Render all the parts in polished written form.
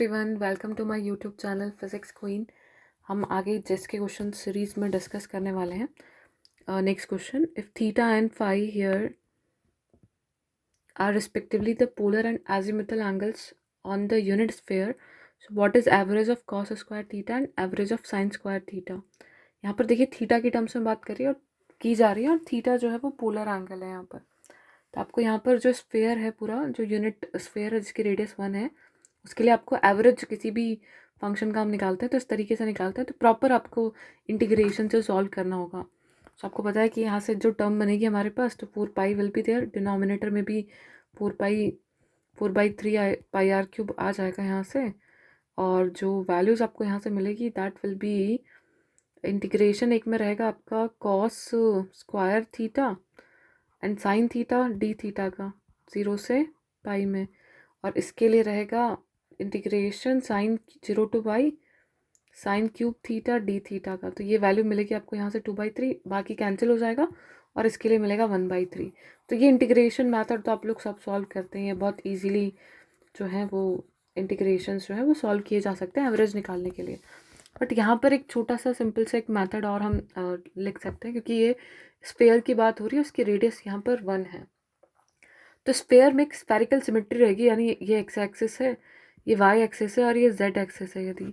Everyone, welcome to my YouTube channel physics queen. हम आगे जेस के क्वेश्चन सीरीज में डिस्कस करने वाले हैं। Next question, if theta and phi here are respectively the polar and azimuthal angles on the unit sphere, so what is average of cos square theta and average of sine square theta. यहाँ पर देखिए theta की terms में बात कर रही है और की जा रही है, और थीटा जो है वो पोलर एंगल है यहाँ पर। तो आपको यहाँ पर जो स्फीयर है, पूरा जो यूनिट स्फीयर है जिसकी रेडियस 1 है, उसके लिए आपको एवरेज किसी भी फंक्शन का हम निकालते हैं तो इस तरीके से निकालते हैं। तो प्रॉपर आपको इंटीग्रेशन से सॉल्व करना होगा। तो आपको पता है कि यहाँ से जो टर्म बनेगी हमारे पास, तो 4 पाई विल बी देयर, डिनोमिनेटर में भी 4 पाई 4/3 पाई r³ आ जाएगा यहाँ से। और जो वैल्यूज़ आपको यहाँ से मिलेगी दैट विल बी इंटीग्रेशन, एक में रहेगा आपका cos square theta and sine theta d theta का 0 से पाई में, और इसके लिए रहेगा integration sine 0 to pi sin³ theta d theta का। तो ये वैल्यू मिलेगी आपको यहाँ से 2/3, बाकी कैंसिल हो जाएगा और इसके लिए मिलेगा 1/3। तो ये इंटीग्रेशन मैथड तो आप लोग सब सॉल्व करते हैं, बहुत ईजीली जो है वो इंटीग्रेशन जो है वो सॉल्व किए जा सकते हैं एवरेज निकालने के लिए। बट यहाँ पर एक छोटा सा सिंपल सा एक मेथड और हम लिख सकते हैं, क्योंकि ये स्फीयर की बात हो रही है, उसकी रेडियस यहाँ पर 1 है। तो स्फीयर में एक स्फेरिकल सिमेट्री रहेगी, यानी ये एक्स एक्सिस है, ये वाई एक्सिस है और ये जेड एक्सिस है। यदि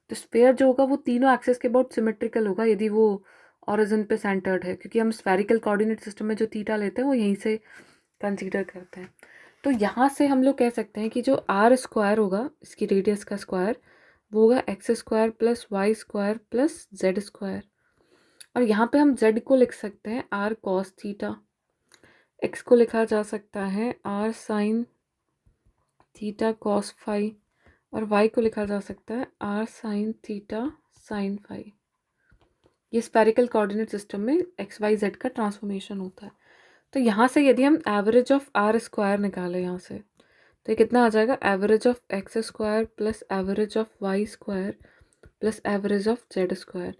तो स्फीयर जो होगा वो तीनों एक्सिस के बहुत सिमेट्रिकल होगा यदि वो ऑरिजिन पे सेंटर्ड है, क्योंकि हम स्फेरिकल कोऑर्डिनेट सिस्टम में जो थीटा लेते हैं वो यहीं से कंसीडर करते हैं। तो यहाँ से हम लोग कह सकते हैं कि जो आर स्क्वायर होगा, इसकी रेडियस का स्क्वायर, वो होगा x square plus y square plus z square. और यहाँ पे हम जेड को लिख सकते हैं आर कॉस थीटा, एक्स को लिखा जा सकता है r sine theta cos phi, और वाई को लिखा जा सकता है r sine theta sine phi. ये स्फेरिकल कोऑर्डिनेट सिस्टम में एक्स वाई जेड का ट्रांसफॉर्मेशन होता है। तो यहाँ से यदि हम एवरेज ऑफ आर स्क्वायर निकालें यहाँ से, तो ये कितना आ जाएगा, average of x square plus average of y square plus average of z square.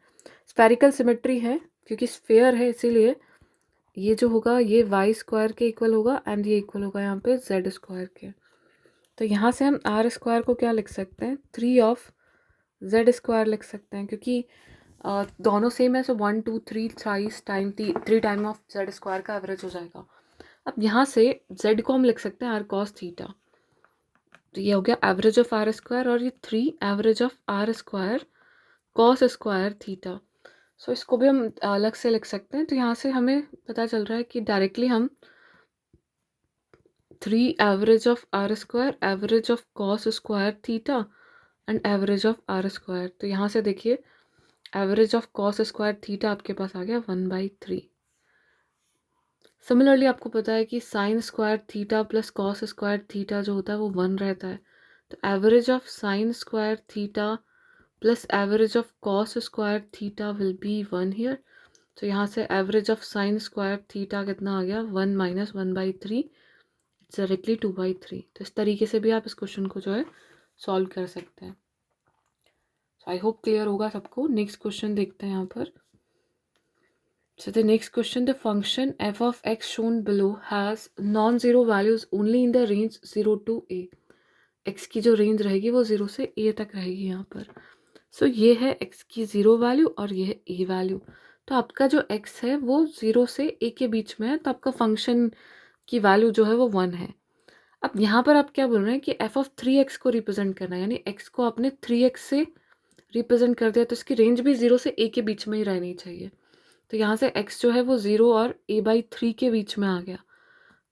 Spherical symmetry है क्योंकि स्फेयर है, इसीलिए ये जो होगा ये वाई स्क्वायर के इक्वल होगा एंड ये इक्वल होगा यहाँ पे जेड स्क्वायर के। तो यहाँ से हम आर स्क्वायर को क्या लिख सकते हैं, 3 ऑफ जेड स्क्वायर लिख सकते हैं, क्योंकि दोनों सेम है। सो 1 2 3 3 टाइम ऑफ जेड स्क्वायर का एवरेज हो जाएगा। अब यहाँ से जेड को हम लिख सकते हैं आर कॉस थीटा, तो ये हो गया एवरेज ऑफ आर स्क्वायर, और ये 3 average of are square cos square theta. So इसको भी हम अलग से लिख सकते हैं। तो यहाँ से हमें पता चल रहा है कि डायरेक्टली हम 3 average of are square average of cos square theta and average of are square, तो यहाँ से देखिए average of cos square theta आपके पास आ गया 1/3। सिमिलरली आपको पता है कि sign square theta plus cos square theta जो होता है वो 1 रहता है। तो average of sine square theta plus average of cos square theta will be 1 here. तो यहाँ से average of sine square theta कितना आ गया, 1 - 1/3, इट्स डायरेक्टली 2/3। तो इस तरीके से भी आप इस क्वेश्चन को जो है सॉल्व कर सकते हैं। सो आई होप क्लियर होगा सबको। नेक्स्ट क्वेश्चन देखते हैं यहाँ पर। So the next question, the function f of x shown below has non-zero values only in the range 0 to a. x की जो रेंज रहेगी वो 0 से a तक रहेगी यहाँ पर। सो ये है x की 0 वैल्यू और ये है a वैल्यू। तो आपका जो x है वो 0 से a के बीच में है, तो आपका फंक्शन की वैल्यू जो है वो 1 है। अब यहाँ पर आप क्या बोल रहे हैं कि f of 3x को रिप्रेजेंट करना है, यानी x को आपने 3x से रिप्रेजेंट कर दिया, तो इसकी रेंज भी 0 से a के बीच में ही रहनी चाहिए। तो यहाँ से x जो है वो 0 और a/3 के बीच में आ गया।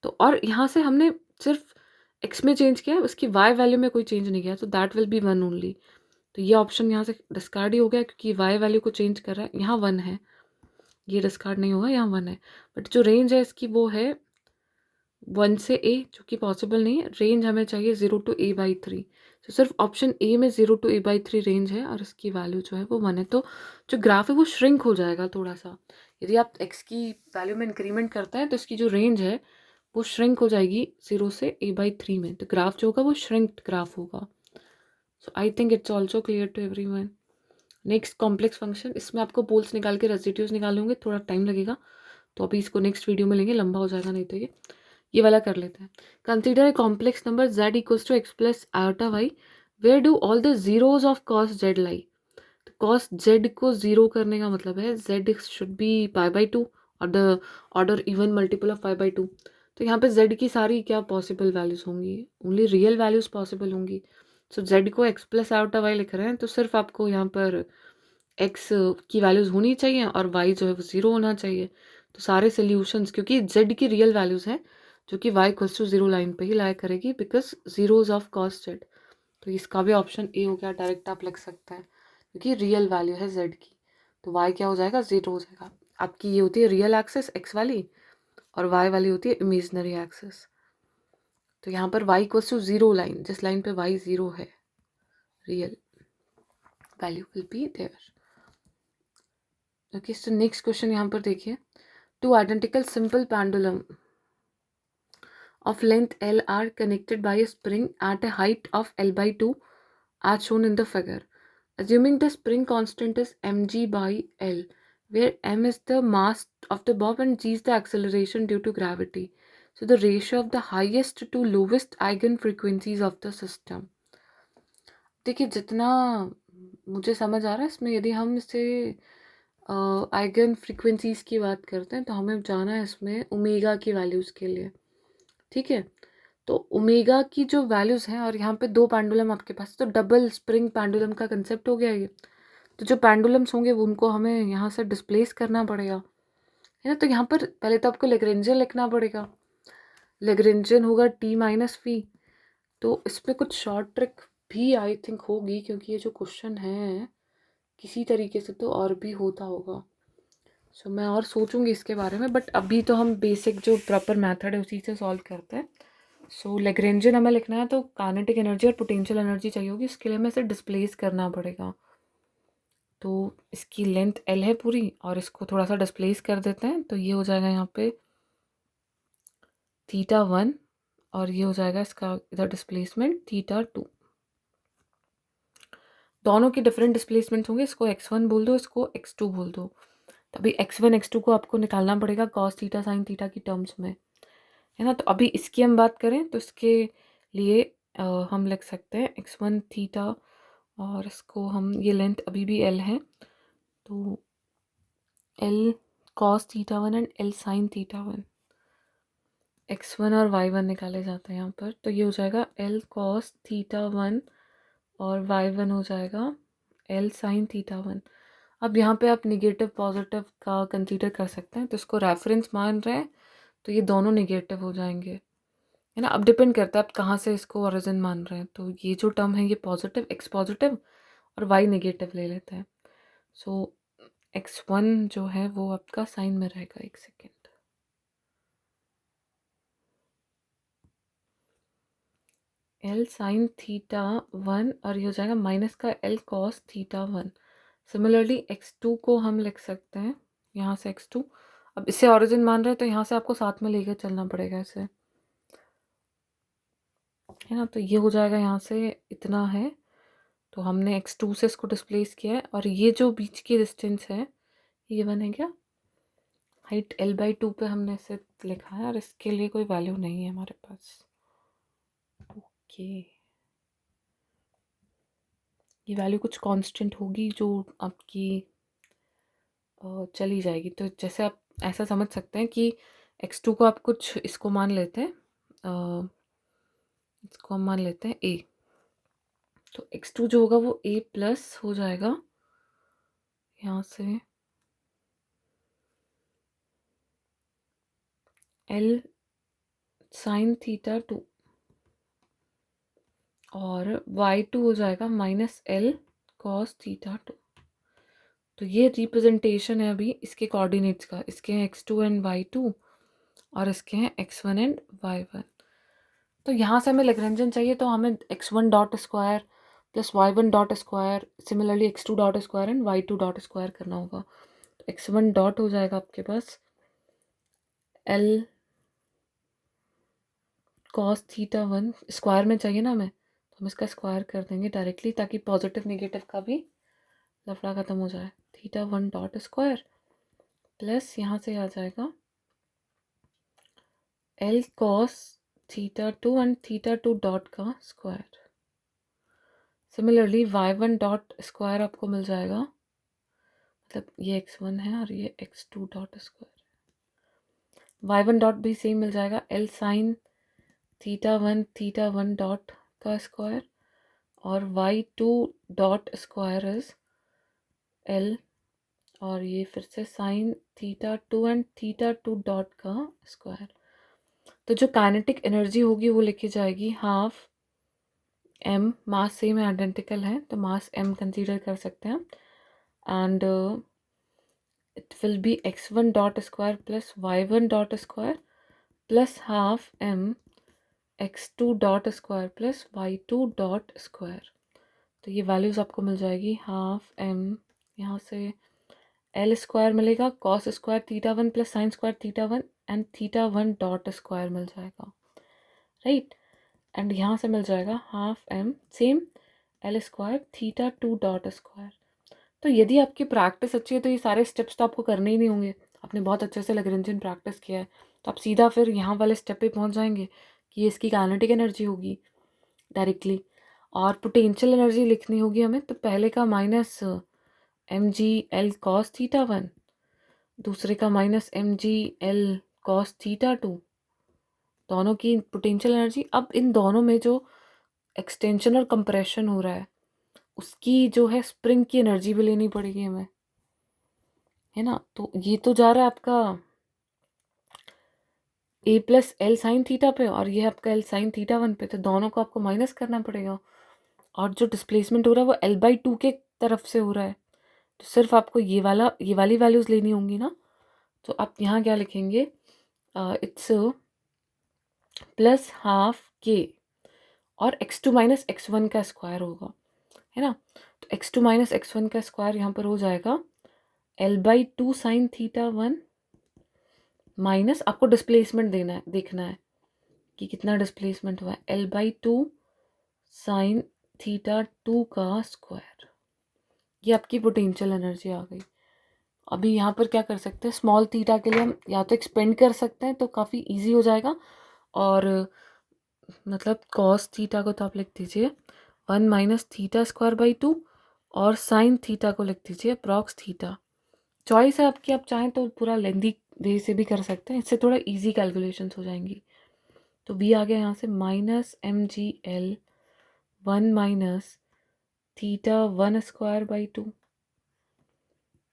तो और यहाँ से हमने सिर्फ x में चेंज किया, उसकी y वैल्यू में कोई चेंज नहीं किया, तो दैट विल बी 1 ओनली। तो ये ऑप्शन यहाँ से डिस्कार्ड ही हो गया, क्योंकि y वैल्यू को चेंज कर रहा है, यहाँ 1 है, ये डिस्कार्ड नहीं होगा, यहाँ 1 है। बट जो रेंज है इसकी वो है 1 से a, जो कि पॉसिबल नहीं है। रेंज हमें चाहिए 0 to a/3। तो सिर्फ ऑप्शन ए में 0 to a/3 रेंज है और इसकी वैल्यू जो है वो 1 है। तो जो ग्राफ है वो श्रिंक हो जाएगा थोड़ा सा। यदि आप x की वैल्यू में इंक्रीमेंट करते हैं तो इसकी जो रेंज है वो श्रिंक हो जाएगी 0 से a/3 में। तो ग्राफ जो होगा वो श्रिंक्ड ग्राफ होगा। So I think it's also clear to everyone. Next complex function, इसमें आपको पोल्स निकाल के रेसिड्यूज निकालने होंगे, थोड़ा टाइम लगेगा, तो अभी इसको नेक्स्ट वीडियो में लेंगे, लंबा हो जाएगा नहीं तो ये वाला कर लेते हैं। Consider a complex number z = x + i/y where do all the zeros of cos z lie. तो कॉस जेड को ज़ीरो करने का मतलब है z should be pi by two और the order even multiple of pi by two. तो यहाँ पे जेड की सारी क्या पॉसिबल वैल्यूज़ होंगी, ओनली रियल वैल्यूज़ पॉसिबल होंगी। सो जेड को एक्स प्लस आउटा वाई लिख रहे हैं तो सिर्फ आपको यहाँ पर एक्स की वैल्यूज़ होनी चाहिए और वाई जो है वो ज़ीरो होना चाहिए। तो सारे सोल्यूशंस, क्योंकि जेड की रियल वैल्यूज़ हैं जो कि y equals to zero line पे ही लाया करेगी because zeros of cos z. तो इसका भी ऑप्शन ए हो गया, डायरेक्ट आप लिख सकते हैं क्योंकि रियल वैल्यू है जेड की। तो वाई क्या हो जाएगा, ज़ीरो हो जाएगा। आपकी ये होती है रियल एक्सेस एक्स वाली और वाई वाली होती है इमेजनरी एक्सेस। तो यहाँ पर y equals to zero line, जिस लाइन पे वाई ज़ीरो है, real value will be there. Okay, so next question यहाँ पर देखिए, two identical simple pendulum of length L are connected by a spring at a height of L by 2 as shown in the figure. Assuming the spring constant is mg by L, where m is the mass of the bob and g is the acceleration due to gravity. So the ratio of the highest to lowest eigenfrequencies of the system. देखिए जितना मुझे समझ आ रहा है इसमें, यदि हम इसे आइगन फ्रीक्वेंसीज की बात करते हैं तो हमें जाना है इसमें ओमेगा की वैल्यूज़ के लिए। ठीक है, तो ओमेगा की जो वैल्यूज़ हैं और यहाँ पे दो पेंडुलम आपके पास, तो डबल स्प्रिंग पेंडुलम का कंसेप्ट हो गया ये। तो जो पेंडुलम्स होंगे वो उनको हमें यहाँ से डिस्प्लेस करना पड़ेगा, है ना। तो यहाँ पर पहले तो आपको लेग्रेंजियन लिखना पड़ेगा। लेग्रेंजियन होगा टी माइनस वी। तो इसमें कुछ शॉर्ट ट्रिक भी आई थिंक होगी क्योंकि ये जो क्वेश्चन है किसी तरीके से तो और भी होता होगा। सो मैं और सोचूंगी इसके बारे में, बट अभी तो हम बेसिक जो प्रॉपर मेथड है उसी से सॉल्व करते हैं। सो लेग्रेंजियन हमें लिखना है तो काइनेटिक एनर्जी और पोटेंशियल एनर्जी चाहिए होगी, इसके लिए हमें इसे डिस्प्लेस करना पड़ेगा। तो इसकी लेंथ एल है पूरी और इसको थोड़ा सा डिस्प्लेस कर देते हैं, तो ये हो जाएगा यहाँ पे थीटा 1 और ये हो जाएगा इसका इधर डिस्प्लेसमेंट थीटा 2। दोनों की डिफरेंट डिस्प्लेसमेंट होंगे, इसको x1 बोल दो, इसको x2 बोल दो। तो अभी x1 x2 को आपको निकालना पड़ेगा कॉस थीटा साइन थीटा की टर्म्स में, है ना। तो अभी इसकी हम बात करें तो इसके लिए हम लिख सकते हैं x1 थीटा और इसको हम, ये लेंथ अभी भी l है तो l cos theta 1 and l sine theta 1। x1 और y1 निकाले जाते हैं यहाँ पर, तो ये हो जाएगा l कॉस थीटा 1 और y1 हो जाएगा l साइन थीटा 1। अब यहाँ पे आप निगेटिव पॉजिटिव का कंसीडर कर सकते हैं, तो इसको रेफरेंस मान रहे हैं तो ये दोनों निगेटिव हो जाएंगे, है ना। अब डिपेंड करता है आप कहाँ से इसको ओरिजिन मान रहे हैं। तो ये जो टर्म है ये पॉजिटिव, एक्स पॉजिटिव और वाई नेगेटिव ले लेते हैं। सो x1 जो है वो आपका साइन में रहेगा, एक सेकेंड। l साइन थीटा 1 और ये हो जाएगा माइनस का l cos theta 1। Similarly x2 को हम लिख सकते हैं यहाँ से x2। अब इससे ओरिजिन मान रहे हैं तो यहाँ से आपको साथ में लेकर चलना पड़ेगा इसे, है ना। तो ये हो जाएगा यहाँ से इतना है, तो हमने x2 से इसको डिस्प्लेस किया है और ये जो बीच की डिस्टेंस है ये वन है क्या, हाइट l बाई 2 पे हमने इसे लिखा है और इसके लिए कोई वैल्यू नहीं है हमारे पास। ओके, ये वैल्यू कुछ कांस्टेंट होगी जो आपकी चली जाएगी। तो जैसे आप ऐसा समझ सकते हैं कि x2 को आप कुछ इसको मान लेते हैं, इसको हम मान लेते हैं a। तो x2 जो होगा वो a प्लस हो जाएगा यहाँ से l साइन थीटा 2 और y2 हो जाएगा माइनस l कॉस थीटा 2। तो ये रिप्रेजेंटेशन है अभी इसके कोऑर्डिनेट्स का, इसके हैं x2 एंड y2 और इसके हैं x1 एंड y1। तो यहाँ से हमें लेग्रेंजियन चाहिए तो हमें x1 dot square plus y1 dot square, similarly x2 dot square and y2 dot square करना होगा। तो x1 डॉट हो जाएगा आपके पास l कॉस थीटा 1, स्क्वायर में चाहिए ना हमें तो हम इसका स्क्वायर कर देंगे डायरेक्टली ताकि पॉजिटिव नेगेटिव का भी लफड़ा ख़त्म हो जाए। थीटा 1 डॉट स्क्वायर प्लस यहाँ से आ जाएगा l cos theta 2 and theta 2 dot का square. Similarly y1 dot square आपको मिल जाएगा, मतलब ये x1 है और ये x2 dot square. y1 dot भी सेम मिल जाएगा, l sine theta one dot का स्क्वायर, और y2 dot square is l, और ये फिर से sine theta 2 and theta 2 dot का स्क्वायर। तो जो काइनेटिक एनर्जी होगी वो लिखी जाएगी हाफ m, मास सेम है, आइडेंटिकल है, तो मास m कंसीडर कर सकते हैं, and it will be x1 dot square plus y1 dot square plus half m x2 dot square plus y2 dot square. तो ये वैल्यूज़ आपको मिल जाएगी हाफ m, यहाँ से एल स्क्वायर मिलेगा, cos square theta 1 plus sine square theta 1 and theta 1 dot square मिल जाएगा, right. And यहाँ से मिल जाएगा half m same L square theta 2 dot square. तो यदि आपकी प्रैक्टिस अच्छी है तो ये सारे स्टेप्स तो आपको करने ही नहीं होंगे, आपने बहुत अच्छे से लैग्रेंजियन प्रैक्टिस किया है, तो आप सीधा फिर यहाँ वाले स्टेप पे पहुँच जाएंगे कि ये इसकी काइनेटिक एनर्जी होगी डायरेक्टली। और पोटेंशियल एनर्जी लिखनी होगी हमें, तो पहले का minus m g l cos theta 1, दूसरे का minus m g l cos theta 2, दोनों की पोटेंशियल एनर्जी। अब इन दोनों में जो एक्सटेंशन और कंप्रेशन हो रहा है उसकी जो है स्प्रिंग की एनर्जी भी लेनी पड़ेगी हमें, है ना। तो ये तो जा रहा है आपका ए प्लस एल साइन थीटा पे और ये आपका एल साइन थीटा 1 पे, तो दोनों को आपको माइनस करना पड़ेगा। और जो डिस्प्लेसमेंट हो रहा है वो l/2 के तरफ से हो रहा है, तो सिर्फ आपको ये वाली वैल्यूज़ लेनी होंगी ना। तो आप यहाँ क्या लिखेंगे, इट्स प्लस हाफ के और x2 माइनस x1 का स्क्वायर होगा, है ना। तो x2 माइनस x1 का स्क्वायर यहाँ पर हो जाएगा l/2 साइन थीटा 1 माइनस, आपको डिस्प्लेसमेंट देखना है कि कितना डिस्प्लेसमेंट हुआ है, l/2 साइन थीटा 2 का स्क्वायर। ये आपकी पोटेंशियल एनर्जी आ गई। अभी यहाँ पर क्या कर सकते हैं, स्मॉल थीटा के लिए हम या तो एक्सपेंड कर सकते हैं तो काफ़ी इजी हो जाएगा, और मतलब कॉस थीटा को तो आप लिख दीजिए 1 माइनस थीटा स्क्वायर बाई 2, और साइन थीटा को लिख दीजिए अप्रॉक्स थीटा। चॉइस है आपकी, आप चाहें तो पूरा लेंदी वे से भी कर सकते हैं, इससे थोड़ा इजी कैलकुलेशंस हो जाएंगी। तो वी आ गया यहाँ से minus m g l 1 minus theta 1 square by 2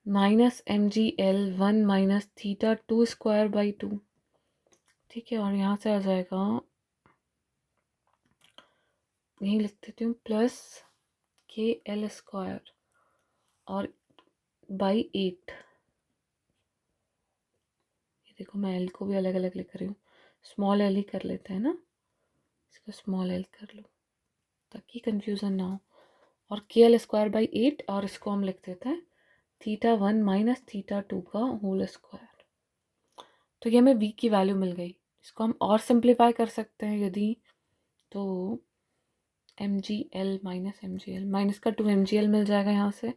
minus m g l 1 minus theta 2 square by 2, ठीक है। और यहाँ से आ जाएगा, यहीं लिख देती हूँ, प्लस के एल स्क्वायर और बाई 8। ये देखो मैं एल को भी अलग अलग लिख रही हूँ, स्मॉल एल ही कर लेते हैं ना, इसको स्मॉल एल कर लो ताकि कंफ्यूजन ना हो। और के एल स्क्वायर बाई 8, और इसको हम लिख देते हैं थीटा 1 माइनस थीटा 2 का होल स्क्वायर। तो ये हमें वी की वैल्यू मिल गई। इसको हम और सिंप्लीफाई कर सकते हैं यदि, तो एम जी एल माइनस का 2 mgl मिल जाएगा यहाँ से,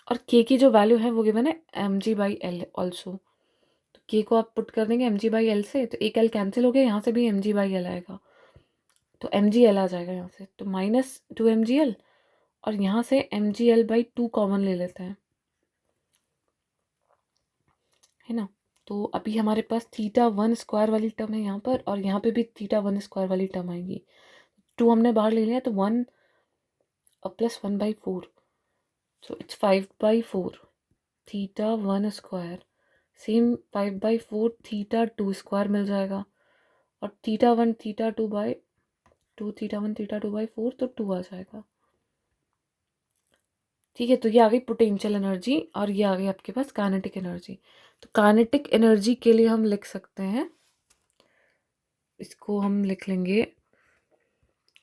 और के की जो वैल्यू है वो गिवन है m g by l also. तो के को आप पुट कर देंगे एम जी बाई एल से, तो एक एल कैंसिल हो गया, यहाँ से भी एम जी बाई एल आएगा, तो एम जी एल आ जाएगा यहाँ से, तो माइनस 2 mgl, और यहाँ से m g l by 2 common ले लेते हैं, है ना। तो अभी हमारे पास थीटा 1 स्क्वायर वाली टर्म है यहाँ पर, और यहाँ पे भी थीटा 1 स्क्वायर वाली टर्म आएंगी। 2 हमने बाहर ले लिया, तो 1 plus 1/4, so it's 5/4 theta 1 square, same 5/4 theta 2 square मिल जाएगा, और थीटा 1 थीटा 2 थीटा 1 थीटा 2/4, तो 2 आ जाएगा, ठीक है। तो ये आ गई पोटेंशियल एनर्जी, और ये आ गई आपके पास काइनेटिक एनर्जी। तो काइनेटिक एनर्जी के लिए हम लिख सकते हैं, इसको हम लिख लेंगे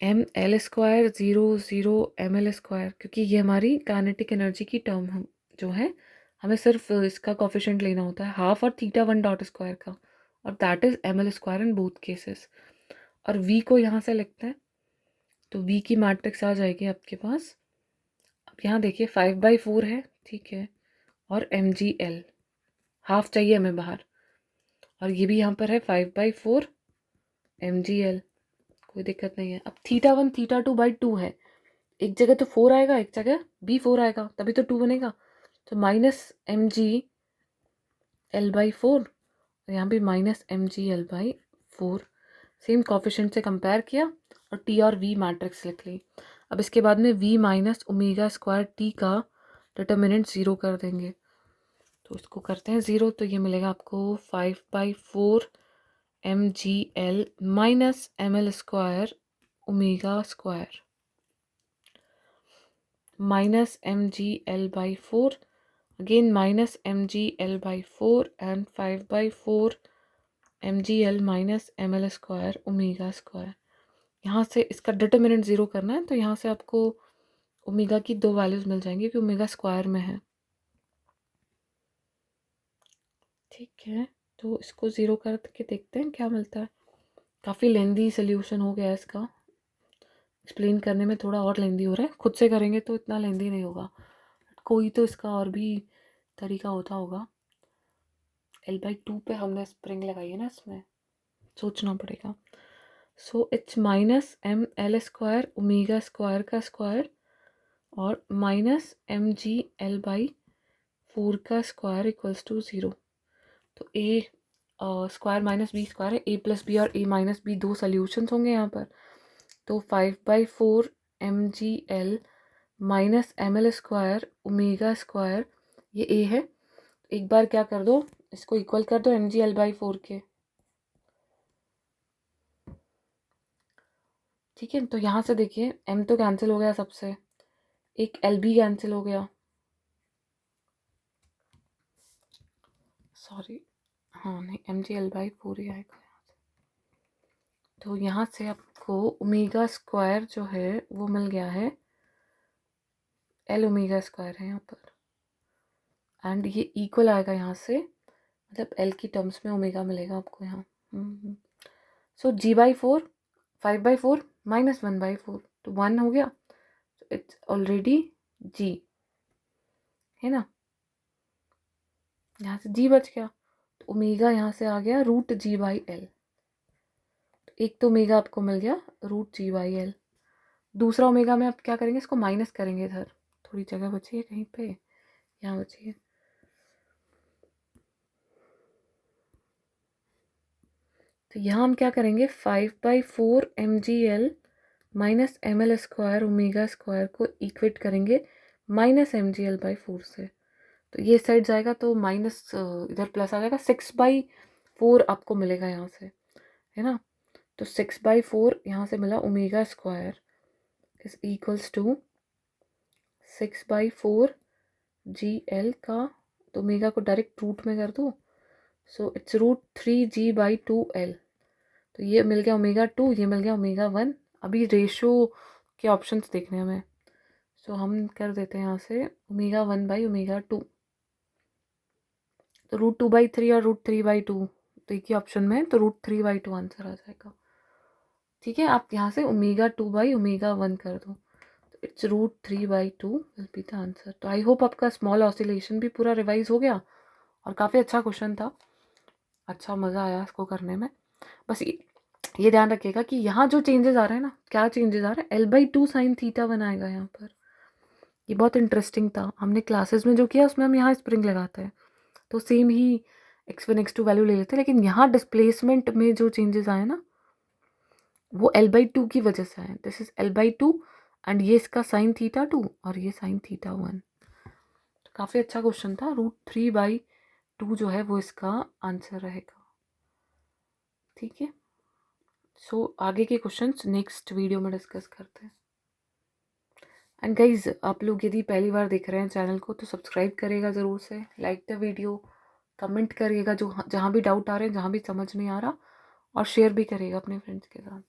m l square 0 m l square, क्योंकि ये हमारी काइनेटिक एनर्जी की टर्म हम जो है, हमें सिर्फ इसका कोफिशिएंट लेना होता है हाफ और थीटा 1 डॉट स्क्वायर का, और that is m l square in both cases. और वी को यहाँ से लिखते हैं, तो वी की मैट्रिक्स आ जाएगी आपके पास। अब यहाँ देखिए 5/4 है, ठीक है, और एम जी एल हाफ चाहिए हमें बाहर, और ये भी यहाँ पर है 5/4 mgl, कोई दिक्कत नहीं है। अब θ1 θ2/2 है, एक जगह तो 4 आएगा, एक जगह भी 4 आएगा, तभी तो 2 बनेगा। तो -mgl/4, यहाँ भी -mgl/4। सेम कोफिशिएंट से कंपेयर किया और टी और वी मैट्रिक्स लिख ली। अब इसके बाद में v minus omega square T का डिटर्मिनेंट 0 कर देंगे। तो इसको करते हैं 0, तो ये मिलेगा आपको 5/4 mgl minus ml square omega square minus mgl/4, again minus mgl/4 and 5/4 mgl minus ml square omega square. यहाँ से इसका डिटर्मिनेंट 0 करना है, तो यहाँ से आपको ओमेगा की 2 वैल्यूज मिल जाएंगी क्योंकि ओमेगा स्क्वायर में है। ठीक है, तो इसको 0 करके देखते हैं क्या मिलता है। काफ़ी लेंदी सोल्यूशन हो गया इसका, एक्सप्लेन करने में थोड़ा और लेंदी हो रहा है, खुद से करेंगे तो इतना लेंदी नहीं होगा, कोई तो इसका और भी तरीका होता होगा। L/2 पे हमने स्प्रिंग लगाई है ना, इसमें सोचना पड़ेगा। So it's minus ml square omega square का स्क्वायर और माइनस mgl/4 का स्क्वायर इक्वल्स टू 0। तो a square minus b square है, a प्लस बी और a माइनस बी 2 सोल्यूशंस होंगे यहाँ पर। तो 5/4 mgl minus ml square omega square, ये a है। एक बार क्या कर दो, इसको इक्वल कर दो mgl/4 के। ठीक है, तो यहाँ से देखिए m तो कैंसिल हो गया सबसे, एक l भी कैंसिल हो गया, सॉरी हाँ नहीं mgl/4 ही आएगा यहाँ से। तो यहाँ से आपको ओमेगा स्क्वायर जो है वो मिल गया है, l ओमेगा स्क्वायर है यहाँ पर, एंड ये इक्वल आएगा यहाँ से, मतलब l की टर्म्स में ओमेगा मिलेगा आपको यहाँ। सो g/4 5/4 माइनस 1/4, तो 1 हो गया, तो इट्स ऑलरेडी g है ना, यहाँ से g बच गया, तो ओमेगा यहाँ से आ गया √g/l। तो एक तो ओमेगा आपको मिल गया √g/l, दूसरा ओमेगा में आप क्या करेंगे, इसको माइनस करेंगे इधर, थोड़ी जगह बची है कहीं पे, यहाँ बची है। तो यहाँ हम क्या करेंगे, 5/4 mgl minus ml square omega square को इक्वेट करेंगे माइनस mgl/4 से। तो ये साइड जाएगा तो माइनस इधर प्लस आ जाएगा, 6/4 आपको मिलेगा यहाँ से, है ना। तो 6/4 यहाँ से मिला omega square is equals to 6/4 gl का, तो ओमेगा को डायरेक्ट रूट में कर दो, सो इट्स √3g/2l। तो ये मिल गया ओमेगा 2, ये मिल गया ओमेगा 1। अभी रेशो के ऑप्शंस देखने हमें, सो हम कर देते हैं यहाँ से ओमेगा 1/ओमेगा 2। तो √2/3 और √3/2 तो एक ही ऑप्शन में है, तो √3/2 आंसर आ जाएगा। ठीक है, आप यहाँ से ओमेगा 2/ओमेगा 1 कर दो, तो it's √3/2 will be the answer. तो आई होप आपका स्मॉल ऑसिलेशन भी पूरा रिवाइज हो गया और काफ़ी अच्छा क्वेश्चन था, अच्छा मज़ा आया इसको करने में। बस ये ध्यान रखिएगा कि यहाँ जो चेंजेस आ रहे हैं ना, क्या चेंजेस आ रहे हैं, L/2 sin थीटा बनाएगा यहाँ पर। ये बहुत इंटरेस्टिंग था, हमने क्लासेस में जो किया उसमें हम यहाँ स्प्रिंग लगाते हैं तो सेम ही x1 x2 वैल्यू ले लेते हैं, लेकिन यहाँ डिस्प्लेसमेंट में जो चेंजेस आए ना वो L/2 की वजह से आए। दिस इज L/2 एंड ये इसका sin θ2 और ये sin θ1। तो काफ़ी अच्छा क्वेश्चन था, √3/2 जो है वो इसका आंसर रहेगा। ठीक है, सो आगे के क्वेश्चंस नेक्स्ट वीडियो में डिस्कस करते हैं। एंड गाइज, आप लोग यदि पहली बार देख रहे हैं चैनल को तो सब्सक्राइब करिएगा ज़रूर से, लाइक द वीडियो, कमेंट करिएगा जो जहाँ भी डाउट आ रहे हैं, जहाँ भी समझ नहीं आ रहा, और शेयर भी करिएगा अपने फ्रेंड्स के साथ।